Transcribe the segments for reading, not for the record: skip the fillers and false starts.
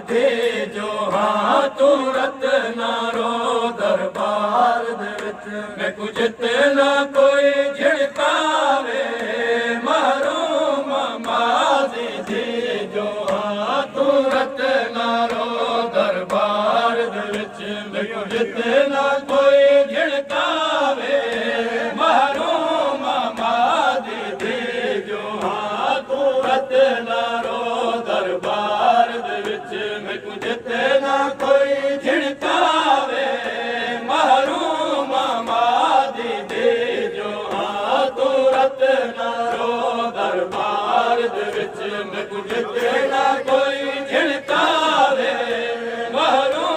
दे जो हाँ तू रतनारो दरबार दे विच मैं कुछ ना कोई झिड़कावे मारो मामादी दे जो हाँ तू रतनारो दरबार दे विच मैं कुछ ना कोई झिड़कावे मारो मामादी दे जो हाँ तू रतनारो दरबार दे विच मैं कुछ ना कोई झिड़कावे मारू मामादी दे जो हाँ तू रतनारो दरबार दे विच मैं कुछ ना कोई झिड़कावे मारू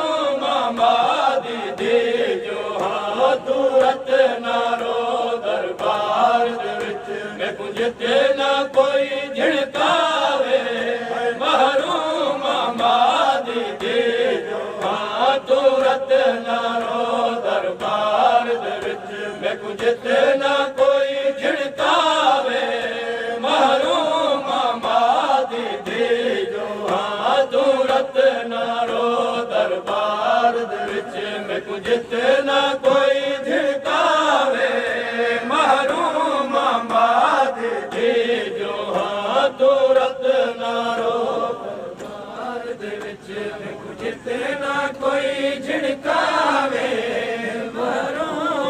मामादी दे जो हाँ तू रतनारो दरबार दे विच मैं कुछ ना कोई झिड़कावे मारू मामादी दे जो हाँ तू रतनारो दरबार दे विच मैं कुछ ना कोई झिड़कावे मारू मामादी दे जो हाँ तू रतनारो दरबार दे विच मैं कुछ ना कोई झिड़कावे मारू मामादी दे जो हाँ तू रतनारो दरबार दे विच मैं कुछ ना कोई झिड़कावे मारू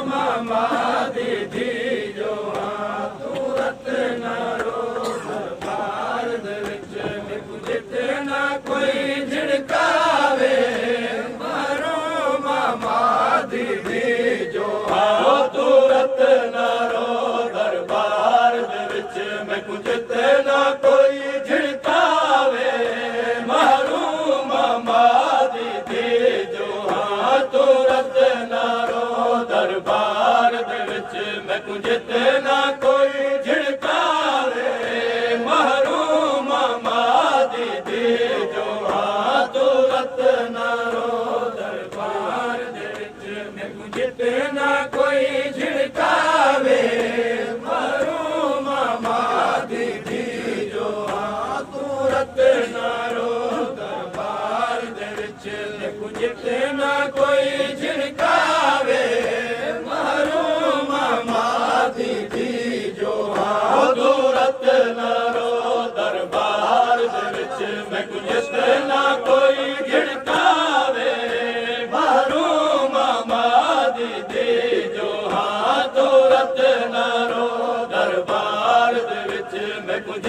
मामादी दे जो हाँ तू रतनारो दरबार दे विच मैं कुछ ना कोई झिड़कावे मारू मामादी दे जो हाँ तू रतनारो दरबार दे विच मैं कुछ ना कोई झिड़कावे मारू मामादी दे जो हाँ तू रतनारो दरबार दे विच मैं कुछ ना कोई झिड़कावे मारू मामादी दे जो हाँ तू रतनारो दरबार दे विच मैं कुछ ना कोई झिड़कावे मारू मामादी दे जो हाँ तू रतनारो दरबार दे विच मैं कुछ ना कोई झिड़कावे मारू मामादी दे जो हाँ तू रतनारो दरबार दे विच मैं कुछ ना कोई झिड़कावे मारू मामादी दे जो हाँ तू रतनारो दरबार दे विच मैं कुछ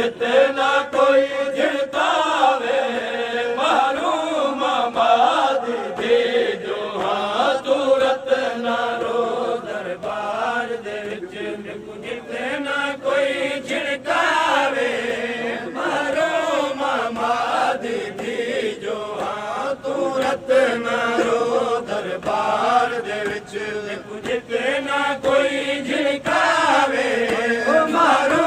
ना कोई झिड़कावे मारू मामादी दे जो हाँ तू रतनारो दरबार दे विच मैं कुछ ना कोई झिड़कावे मारू मामादी दे जो हाँ तू रतनारो दरबार दे विच मैं कुछ ना कोई झिड़कावे मारू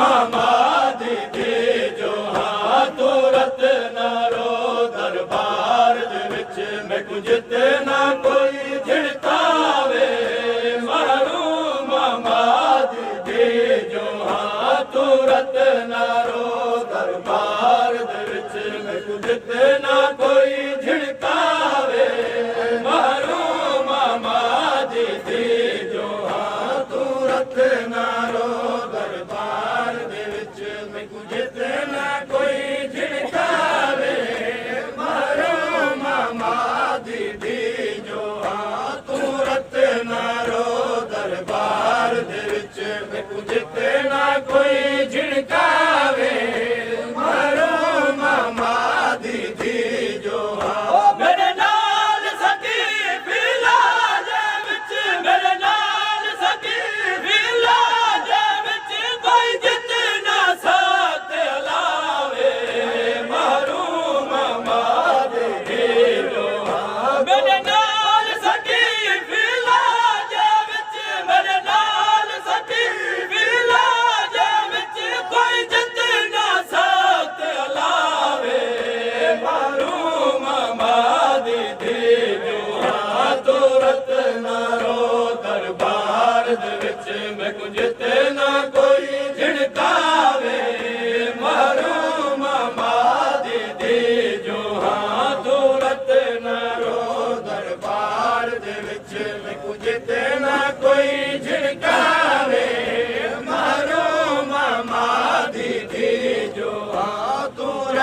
मामादी दे जो हाँ तू रतनारो दरबार दे विच मैं कुछ ना कोई झिड़कावे मारू मामादी दे जो हाँ तू रतनारो दरबार दे विच मैं कुछ ना कोई झिड़कावे मारू मामादी दे जो हाँ तू रतनारो दरबार दे विच मैं कुछ ना कोई झिड़कावे मारू मामादी दे जो हाँ तू रतनारो दरबार दे विच मैं कुछ ना कोई झिड़कावे मारू मामादी दे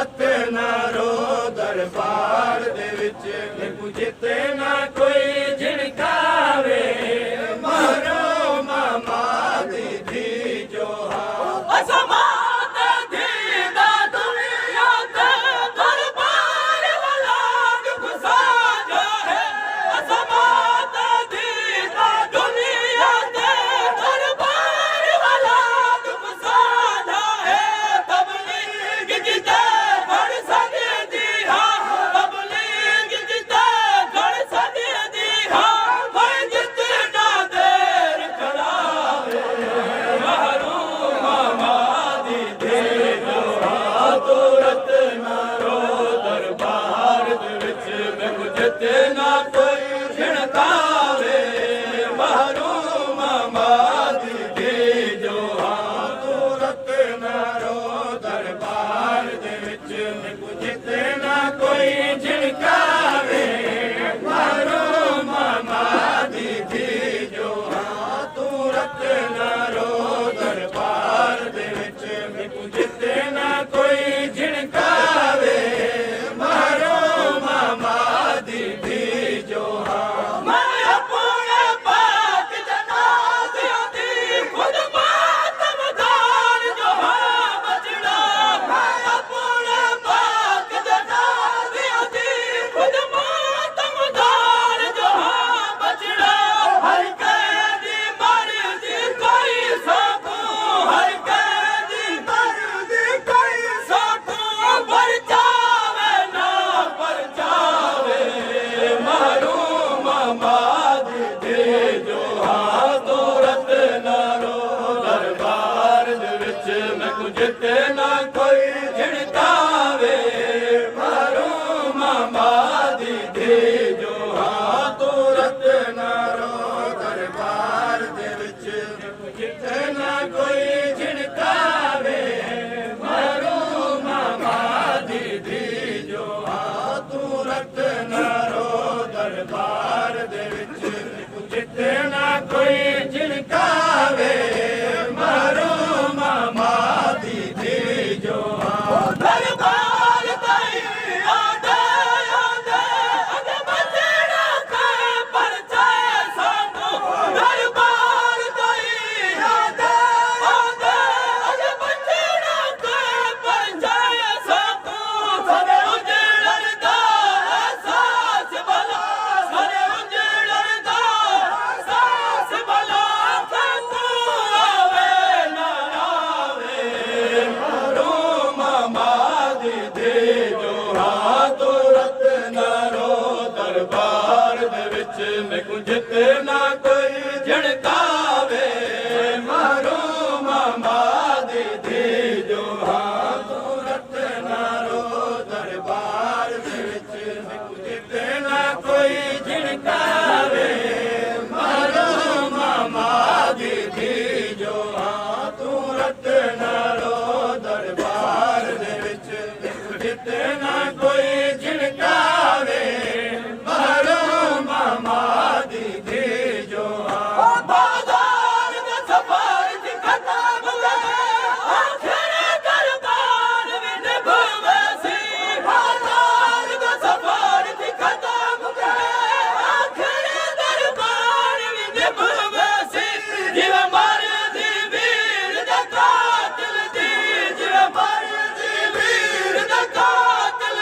ਰਤਨਾ ਰੋ ਦਰਬਾਰ ਦੇ ਵਿੱਚ ਮੈਨੂੰ ਜਿੱਤੇ ਨਾ ਕੋਈ ਝਿੜਕਾਵੇ ਮਾਰੋ ਮਾਮਾ ਦੀ ਧੀ ਜੋ ਹਾਂ ਅਸਮਾਤ ਦੀ ਦਾ ਦੁਨੀਆ ਤੇ ਦਰਬਾਰ ਵਾਲਾ ਦੁੱਖ ਸਾਜਾ ਹੈ ਅਸਮਾਤ ਦੀ ਦਾ ਦੁਨੀਆ ਤੇ ਦਰਬਾਰ ਵਾਲਾ ਦੁੱਖ ਸਾਜਾ ਹੈ ਤਬਲੀਗ ਜਿੱਤੇ ਖੜ ਸਕਦੀ ਹਾਂ ਤਬਲੀਗ ਜਿੱਤੇ ਖੜ ਸਕਦੀ ਹਾਂ ਮੈਂ ਜਿੱਤਣਾ ਦੇਰ ਖੜਾਵੇ ਮਹਰੂਮ ਮਾਮਾ ਦੀ ਦੇ ਜੋ ਹਾਂ ਤੁਰਤ ਨਾ ਰੋ ਦਰਬਾਰ ਦੇ ਵਿੱਚ ਮੈਨੂੰ ਜਿੱਤੇ ਨਾ ਕੋਈ ਝਿਣਕਾਵੇ ਮਹਰੂਮ ਮਾਮਾ ਦੀ ਦੇ ਜੋ ਹਾਂ ਤੁਰਤ ਨਾ ਰੋ ਦਰਬਾਰ ਦੇ ਵਿੱਚ ਮੈਨੂੰ ਜਿੱਤੇ ਨਾ ਕੋਈ ਝਿਣਕਾਵੇ ਮਹਰੂਮ ਮਾਮਾ ਦੀ ਦੇ ਜੋ ਹਾਂ ਤੁਰਤ ਨਾ ਰੋ ਦਰਬਾਰ ਦੇ ਵਿੱਚ ਮੈਨੂੰ ਜਿੱਤੇ ਨਾ ਕੋਈ ਝਿਣਕਾਵੇ ਮਹਰੂਮ ਮਾਮਾ ਦੀ ਦੇ ਜੋ ਹਾਂ ਮੈਂ ਆਪਣੇ ਪਾਕ ਜਨਾਜ਼ਿਆਂ ਦੀ ਖੁਦ ਮਾਤਮਦਾਰ ਜੋ ਹਾਂ ਬਚਣਾ ਮੈਂ ਆਪਣੇ ਪਾਕ ਜਨਾਜ਼ਿਆਂ ਦੀ ਖੁਦ ਮਾਤਮਦਾਰ ਜੋ ਹਾਂ ਬਚਣਾ ਹਰ ਕੈਦੀ ਮਰਜ਼ੀ ਕੋਈ ਸਾਕੂ ਹਰ ਕੈਦੀ ਮਰਜ਼ੀ ਕੋਈ ਸਾਕੂ ਪਰ ਜਾਵੇ ਨਾ ਪਰ ਜਾਵੇ ਮਹਰੂਮ ਮਾਮਾ ਦੀ ਦੇ ਜੋ ਹਾਂ ਤੁਰਤ ਨਾ ਰੋ ਦਰਬਾਰ ਦੇ ਵਿੱਚ ਮੈਨੂੰ ਜਿੱਤੇ ਨਾ ਕੋਈ ਝਿੜਕਾਵੇ ਮਹਰੂਮ ਮਾਮਾ ਦੀ ਦੇ ਜੋ ਹਾਂ ਤੁਰਤ ਨਾ ਰੋ ਦਰਬਾਰ ਦੇ ਵਿੱਚ ਮੈਨੂੰ ਜਿੱਤੇ ਨਾ ਕੋਈ ਝਿੜਕਾਵੇ ਮਹਰੂਮ ਮਾਮਾ ਦੀ ਦੇ ਜੋ ਹਾਂ ਤੁਰਤ ਨਾ ਰੋ ਦਰਬਾਰ ਦੇ ਵਿੱਚ ਮੈਨੂੰ ਜਿੱਤੇ ਨਾ ਕੋਈ ਝਿੜਕਾਵੇ ਮਹਰੂਮ ਮਾਮਾ ਦੀ ਦੇ ਜੋ ਹਾਂ ਦਰਬਾਰ ਤਾਈ ਆਦੇ ਆਦੇ ਅਗੇ ਬਚਣਾ ਕੇ ਪਰਚੇ ਸਾਨੂੰ ਦਰਬਾਰ ਤਾਈ ਆਦੇ ਆਦੇ ਅਗੇ ਬਚਣਾ ਕੇ ਪਰਚੇ ਸਾਨੂੰ ਸਾਡੇ ਉਜੜਨ ਦਾ ਅਹਿਸਾਸ ਬਲਾ ਸਾਡੇ ਉਜੜਨ ਦਾ ਅਹਿਸਾਸ ਬਲਾ ਸਾਨੂੰ ਆਵੇ ਨਾ ਆਵੇ ਮਹਰੂਮ ਮਾਮਾ ਦੀ ਦੇ ਜੋ ਹਾਂ ਤੁਰਤ ਨਾ ਰੋ ਦਰਬਾਰ ਦੇ ਵਿੱਚ ਮੈਨੂੰ ਜਿੱਤੇ ਨਾ ਕੋਈ ਝਿੜਕਾਵੇ ਮਹਰੂਮ ਮਾਮਾ ਦੀ ਦੇ ਜੋ ਹਾਂ ਤੁਰਤ ਨਾ ਰੋ ਦਰਬਾਰ ਦੇ ਵਿੱਚ ਮੈਨੂੰ ਜਿੱਤੇ ਨਾ ਕੋਈ ਝਿੜਕਾਵੇ ਮਹਰੂਮ ਮਾਮਾ ਦੀ ਦੇ ਜੋ ਹਾਂ ਤੁਰਤ ਨਾ ਰੋ ਦਰਬਾਰ ਦੇ ਵਿੱਚ ਮੈਨੂੰ ਜਿੱਤੇ ਨਾ ਕੋਈ ਝਿੜਕਾਵੇ ਮਹਰੂਮ ਮਾਮਾ ਦੀ ਦੇ ਜੋ ਹਾਂ ਬਾਜ਼ਾਰ ਦਾ ਸਫਰ ਦੀ ਖਤਮ ਗਏ ਆਖਰ ਦਰਬਾਰ ਵੀ ਨਿਭਵੇ ਸੀ ਬਾਜ਼ਾਰ ਦਾ ਸਫਰ ਦੀ ਖਤਮ ਗਏ ਆਖਰ ਦਰਬਾਰ ਵੀ ਨਿਭਵੇ ਸੀ ਜਿਵੇਂ ਮਰਦੀ ਵੀਰ ਦਾ ਕਾਤਲ ਦੀ ਜਿਵੇਂ ਮਰਦੀ ਵੀਰ ਦਾ ਕਾਤਲ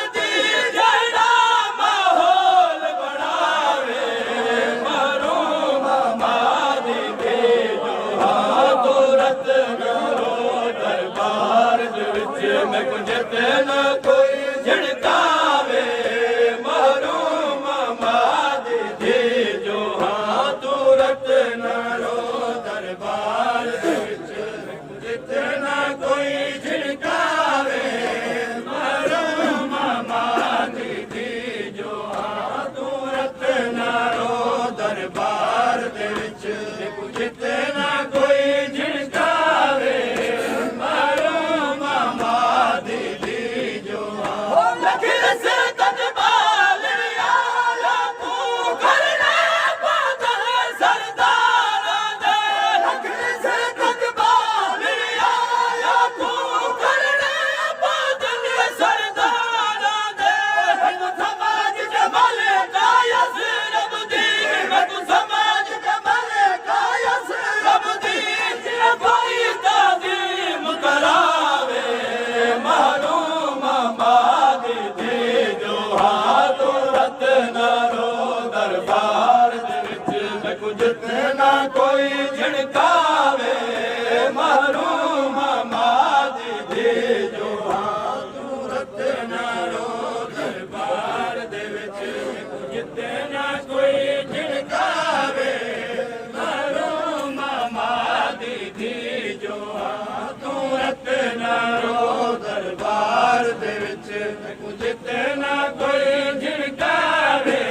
ਮੈਨੂੰ ਜਿੱਤੇ ਨਾ ਕੋਈ ਝਿੜਕਾਵੇ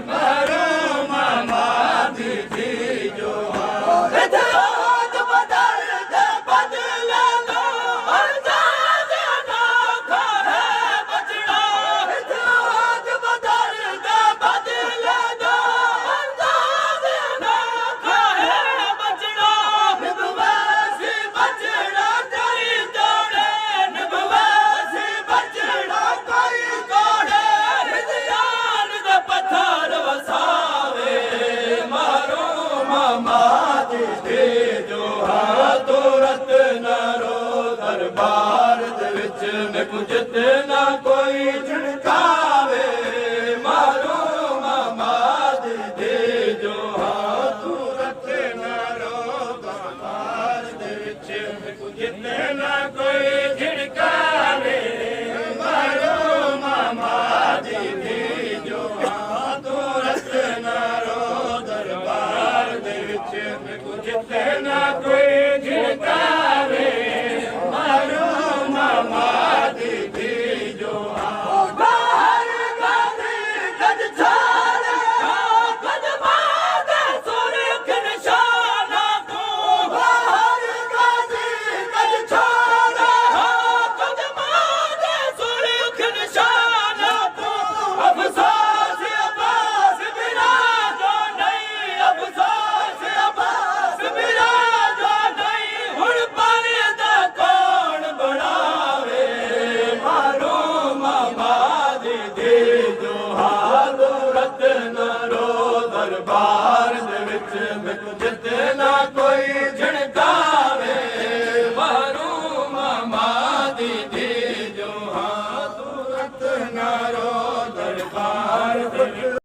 ਮਾਰੋ ਮਾਮਾ ਦੀ ਧੀ ਜੋ ਇਤਿਹਾਸ ਬਦਲ ਕੇ ਬਦਲੇ ਨਾ ਅੰਦਾਜ਼ ਅਨੋਖਾ ਹੈ ਬਚਣਾ ਇਤਿਹਾਸ ਬਦਲ ਕੇ ਬਦਲੇ ਨਾ ਅੰਦਾਜ਼ ਅਨੋਖਾ ਹੈ ਬਚਣਾ ਨਿਭਵਾਸੀ ਬਚਣਾ ਤੇਰੀ ਤੋੜੇ ਨਿਭਵਾਸੀ ਬਚਣਾ ਕੋਈ ਕੋੜੇ ਹਿਦਿਆਨ ਦੇ ਪੱਥਰ ਵਸਾਵੇ ਮਾਰੋ ਮਾਮਾ ਦੀ ਧੀ ਜੋ ਹਾਥੋਂ ਰਤਨ ਰੋ ਦਰਬਾਰ ਦੇ ਵਿੱਚ ਮੈਨੂੰ ਜਿੱਤੇ ਨਾ ਕੋਈ ਝਿੜਕਾਵੇ ਮਾਰੋ ਮਾਮਾ ਦੀ ਧੀ ਜੋ ਹਾਥੋਂ ਰਤਨ ਰੋ ਦਰਬਾਰ ਦੇ ਵਿੱਚ ਮੈਨੂੰ ਜਿੱਤੇ ਨਾ ਕੋਈ ਝਿੜਕਾਵੇ ਮਾਰੋ ਮਾਮਾ ਦੀ ਧੀ ਜੋ ਹਾਥੋਂ ਰਤਨ ਰੋ ਦਰਬਾਰ ਦੇ ਵਿੱਚ ਮੈਨੂੰ ਜਿੱਤੇ ਨਾ ਕੋਈ ਝਿੜਕਾਵੇ ਮਾਰੋ ਮਾਮਾ ਦੀ ਧੀ ਜੋ ਬਾਹਰ ਗਾਦੀ ਗੱਜ ਛਾੜੇ ਕਦਮਾਂ ਦੇ ਸੁਰਖ ਨਿਸ਼ਾਨਾ ਤੂੰ ਬਾਹਰ ਗਾਦੀ ਗੱਜ ਛਾੜੇ ਕਦਮਾਂ ਦੇ ਸੁਰਖ ਨਿਸ਼ਾਨਾ ਤੂੰ ਅਫਸੋਸ ਅਬਾਸ ਬਿਨਾ ਜੋ ਨਹੀਂ ਅਫਸੋਸ ਅਬਾਸ ਬਿਨਾ ਜੋ ਨਹੀਂ ਹੁਣ ਪਾਣੀ ਦਾ ਕੌਣ ਬਣਾਵੇ ਮਾਰੋ ਮਾਮਾ ਦੀ ਧੀ ਜੋ ਹਾਥੋਂ ਰਤਨ ਰੋ ਦਰਬਾਰ ਦੇ ਵਿੱਚ ਮੈਨੂੰ ਜਿੱਤੇ ਨਾ ਕੋਈ ਝਿੜਕਾਵੇ ਮਾਰੋ ਮਾਮਾ ਦੀ ਧੀ ਜੋ ਹਾਥੋਂ ਰਤਨ ਰੋ ਦਰਬਾਰ ਦੇ ਵਿੱਚ